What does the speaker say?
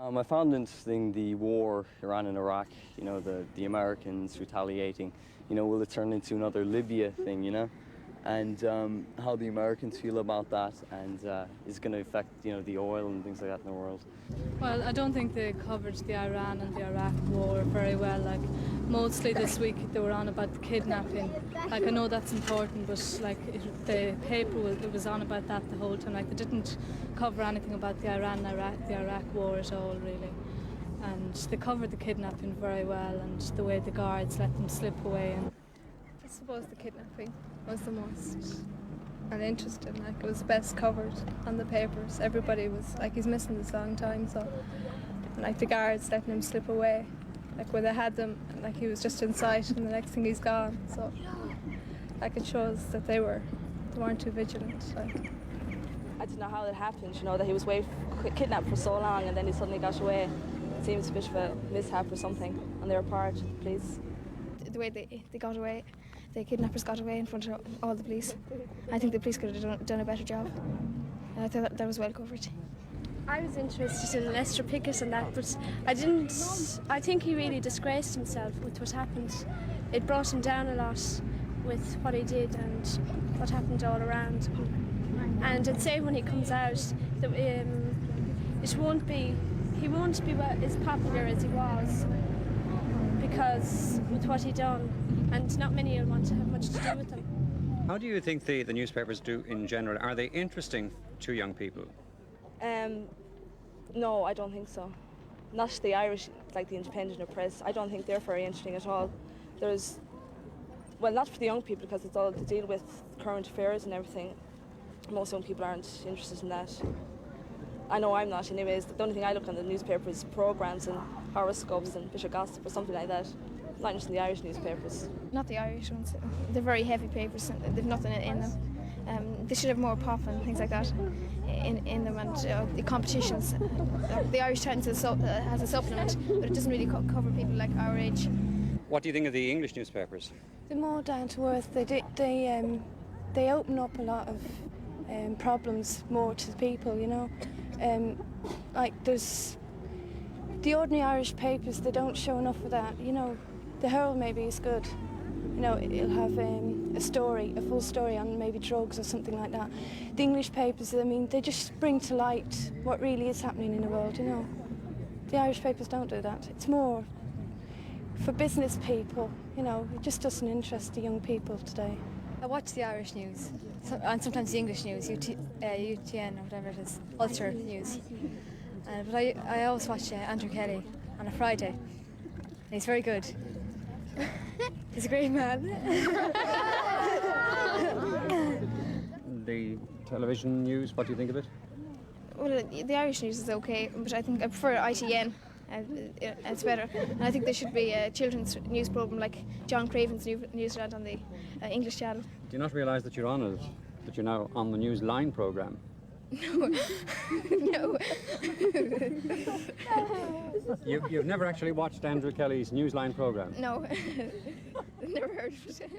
I found interesting the war, Iran and Iraq, the Americans retaliating, will it turn into another Libya thing, and how the Americans feel about that, and is it going to affect, the oil and things like that in the world. Well, I don't think they covered the Iran and the Iraq war very well. Like, mostly this week they were on about the kidnapping. Like, I know that's important, but the paper was on about that the whole time. Like, they didn't cover anything about the Iran and the Iraq war at all, really. And they covered the kidnapping very well, and the way the guards let them slip away. And I suppose the kidnapping was the most uninteresting. Like, it was the best covered on the papers. Everybody was like, he's missing this long time, so like the guards letting him slip away, like where they had them, and like he was just in sight, and the next thing he's gone. So like it shows that they weren't too vigilant. Like, I don't know how it happened. That he was kidnapped for so long, and then he suddenly got away. It seems a bit of a mishap or something on their part. Please. The way they got away, the kidnappers got away in front of all the police. I think the police could have done a better job. I thought that was well covered. I was interested in Lester Piggott and that, but I think he really disgraced himself with what happened. It brought him down a lot with what he did and what happened all around. And I'd say when he comes out, that he won't be as popular as he was, because with what he done, and not many will want to have much to do with him. How do you think the newspapers do in general? Are they interesting to young people? No, I don't think so. Not the Irish, like the Independent or Press. I don't think they're very interesting at all. Not for the young people, because it's all to deal with current affairs and everything. Most young people aren't interested in that. I know I'm not anyways. The only thing I look on the newspaper is programmes and horoscopes and bit of gossip or something like that. I'm not interested in the Irish newspapers. Not the Irish ones. They're very heavy papers and they've nothing in them. They should have more pop and things like that in them, and the competitions. The Irish Times has a supplement, but it doesn't really cover people like our age. What do you think of the English newspapers? They're more down to earth. They open up a lot of problems more to the people, like there's the ordinary Irish papers, they don't show enough of that. The Herald maybe is good. It'll have a full story on maybe drugs or something like that. The English papers, they just bring to light what really is happening in the world, The Irish papers don't do that. It's more for business people, it just doesn't interest the young people today. I watch the Irish news, and sometimes the English news, UTN or whatever it is, Ulster News. But I always watch Andrew Kelly on a Friday, and he's very good. He's a great man. The television news, what do you think of it? Well, the Irish news is okay, but I think I prefer ITN. It's better, and I think there should be a children's news programme like John Craven's Newsland on the English channel. Do you not realise that you're on it, that you're now on the Newsline programme? No. No. You've never actually watched Andrew Kelly's Newsline programme? No. Never heard of it.